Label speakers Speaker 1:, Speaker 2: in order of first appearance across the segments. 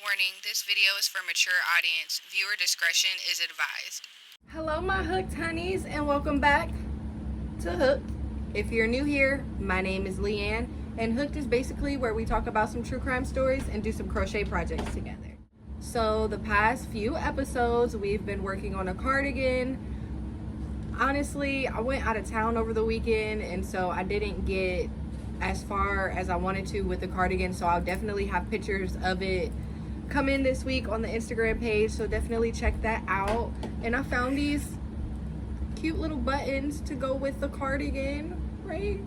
Speaker 1: Warning, this video is for mature audience. Viewer discretion is advised.
Speaker 2: Hello my Hooked honeys and welcome back to Hooked. If you're new here, my name is Leanne and Hooked is basically where we talk about some true crime stories and do some crochet projects together. So the past few episodes we've been working on a cardigan. Honestly, I went out of town over the weekend and so I didn't get as far as I wanted to with the cardigan, so I'll definitely have pictures of it come in this week on the Instagram page, so definitely check that out. And I found these cute little buttons to go with the cardigan, right?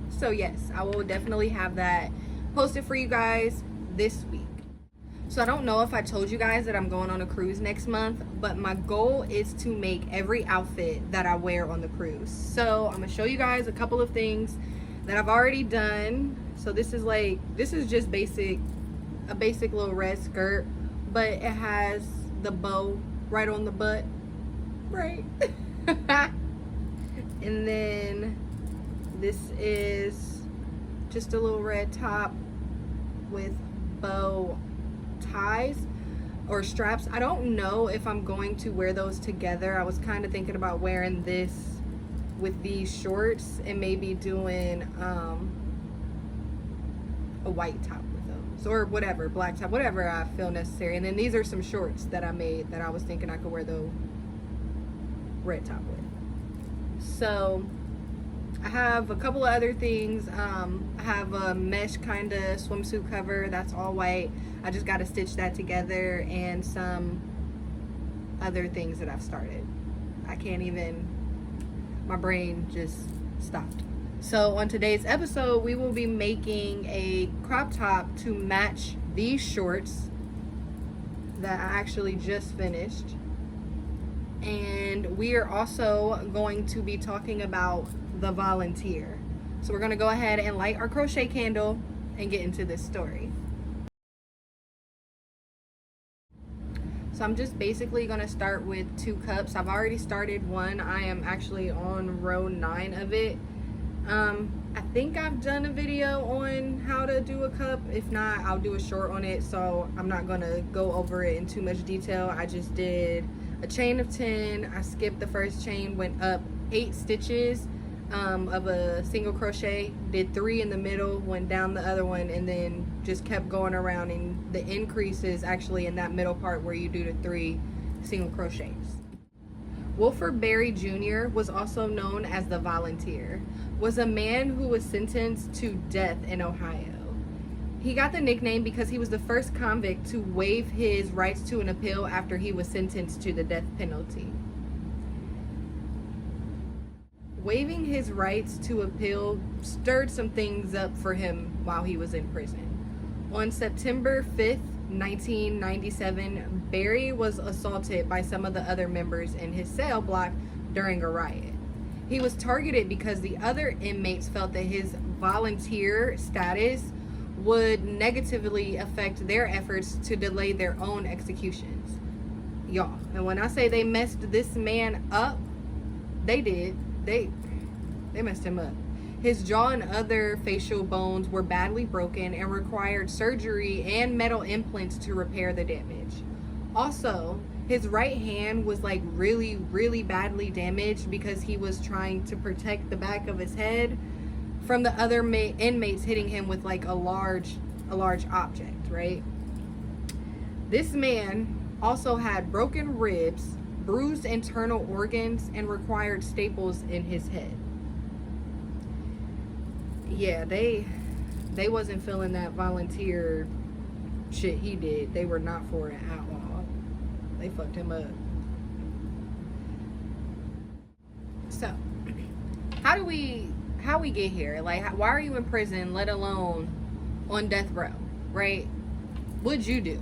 Speaker 2: So yes, I will definitely have that posted for you guys this week. So I don't know if I told you guys that I'm going on a cruise next month, but my goal is to make every outfit that I wear on the cruise. So I'm gonna show you guys a couple of things that I've already done. So this is just a basic little red skirt, but it has the bow right on the butt, right? And then this is just a little red top with bow ties or straps. I don't know if I'm going to wear those together. I was kind of thinking about wearing this with these shorts and maybe doing a white top with those, or whatever, black top, whatever I feel necessary. And then these are some shorts that I made that I was thinking I could wear the red top with. So I have a couple of other things. I have a mesh kind of swimsuit cover that's all white. I just got to stitch that together, and some other things that I've started. I can't even, my brain just stopped. So on today's episode, we will be making a crop top to match these shorts that I actually just finished. And we are also going to be talking about the volunteer. So we're going to go ahead and light our crochet candle and get into this story. So I'm just basically going to start with 2 cups. I've already started one. I am actually on row 9 of it. I think I've done a video on how to do a cup. If not, I'll do a short on it, so I'm not going to go over it in too much detail. I just did a chain of 10. I skipped the first chain, went up 8 stitches of a single crochet, did 3 in the middle, went down the other one, and then just kept going around. And the increase is actually in that middle part where you do the 3 single crochets. Wilford Berry Jr. was also known as the Volunteer, was a man who was sentenced to death in Ohio. He got the nickname because he was the first convict to waive his rights to an appeal after he was sentenced to the death penalty. Waiving his rights to appeal stirred some things up for him while he was in prison. On September 5th, 1997, Berry was assaulted by some of the other members in his cell block during a riot. He was targeted because the other inmates felt that his volunteer status would negatively affect their efforts to delay their own executions. Y'all, and when I say they messed this man up, they did. They messed him up. His jaw and other facial bones were badly broken and required surgery and metal implants to repair the damage. Also, his right hand was like really, really badly damaged because he was trying to protect the back of his head from the other inmates hitting him with like a large object, right? This man also had broken ribs, bruised internal organs, and required staples in his head. Yeah, they wasn't feeling that volunteer shit he did. They were not for it at all. They fucked him up. So, how we get here? Like, why are you in prison, let alone on death row, right? What'd you do?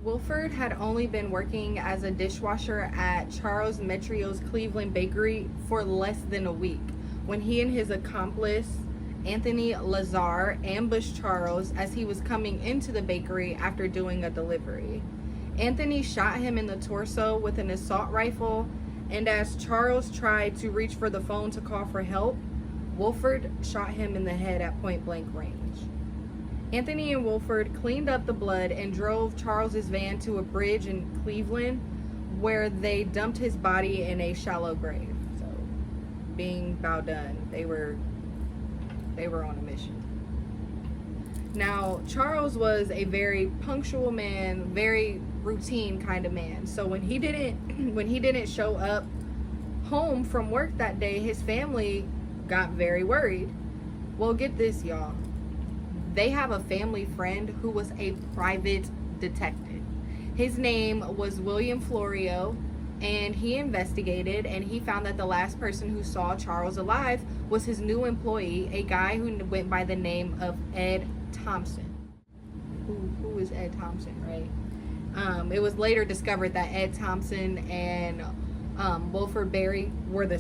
Speaker 2: Wilford had only been working as a dishwasher at Charles Metrio's Cleveland Bakery for less than a week when he and his accomplice, Anthony Lazar, ambushed Charles as he was coming into the bakery after doing a delivery. Anthony shot him in the torso with an assault rifle, and as Charles tried to reach for the phone to call for help, Wilford shot him in the head at point blank range. Anthony and Wilford cleaned up the blood and drove Charles's van to a bridge in Cleveland where they dumped his body in a shallow grave. So, being about done, they were on a mission. Now, Charles was a very punctual man, very routine kind of man. So when he didn't show up home from work that day, his family got very worried. Well, get this, y'all. They have a family friend who was a private detective. His name was William Florio, and he investigated, and he found that the last person who saw Charles alive was his new employee, a guy who went by the name of Ed Thompson. Who is Ed Thompson, right? It was later discovered that Ed Thompson and Wilford Berry were the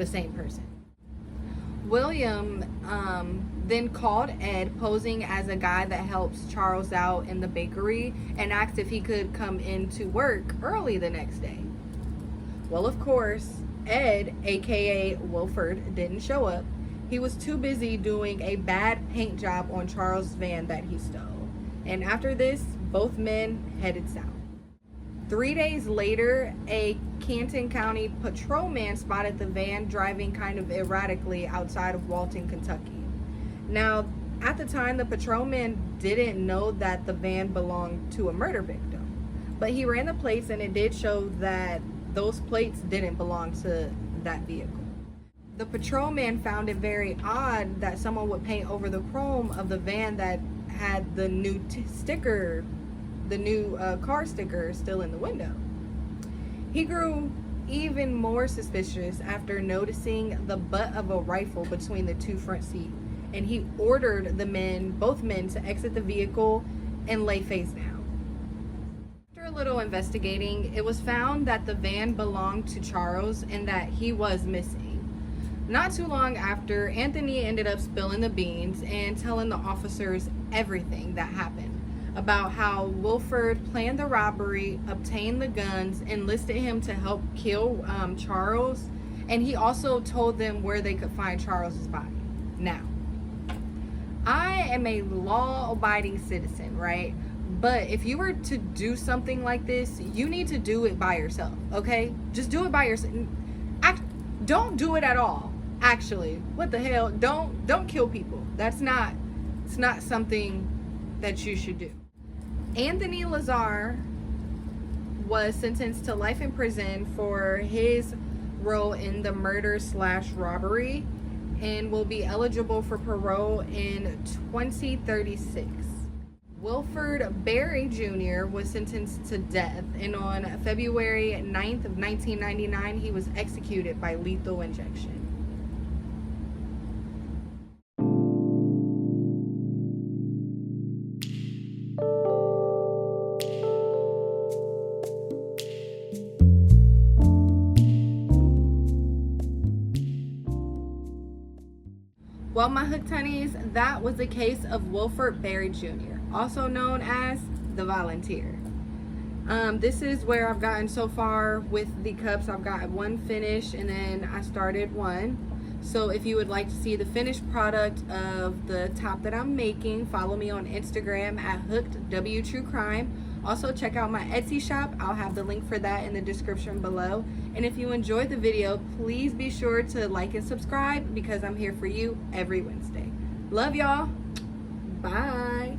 Speaker 2: same person. William then called Ed, posing as a guy that helps Charles out in the bakery, and asked if he could come into work early the next day. Well, of course, Ed, aka Wilford, didn't show up. He was too busy doing a bad paint job on Charles' van that he stole. And after this, both men headed south. 3 days later, a Canton County patrolman spotted the van driving kind of erratically outside of Walton, Kentucky. Now, at the time, the patrolman didn't know that the van belonged to a murder victim. But he ran the plates, and it did show that those plates didn't belong to that vehicle. The patrolman found it very odd that someone would paint over the chrome of the van that had the new car sticker still in the window. He grew even more suspicious after noticing the butt of a rifle between the two front seats, and he ordered both men to exit the vehicle and lay face down. After a little investigating, it was found that the van belonged to Charles and that he was missing. Not too long after, Anthony ended up spilling the beans and telling the officers everything that happened about how Wilford planned the robbery, obtained the guns, enlisted him to help kill Charles, and he also told them where they could find Charles's body. Now, I am a law-abiding citizen, right? But if you were to do something like this, you need to do it by yourself, okay? Just do it by yourself. Don't do it at all. Actually, what the hell? Don't kill people. It's not something that you should do. Anthony Lazar was sentenced to life in prison for his role in the murder/robbery and will be eligible for parole in 2036. Wilford Berry Jr. was sentenced to death, and on February 9th of 1999, he was executed by lethal injection. Well, my hooked honeys, that was the case of Wilford Berry Jr., also known as the Volunteer. This is where I've gotten so far with the cups. I've got one finished, and then I started one. So if you would like to see the finished product of the top that I'm making, follow me on Instagram at HookedWTrueCrime. Also check out my Etsy shop. I'll have the link for that in the description below. And if you enjoyed the video, please be sure to like and subscribe because I'm here for you every Wednesday. Love y'all. Bye.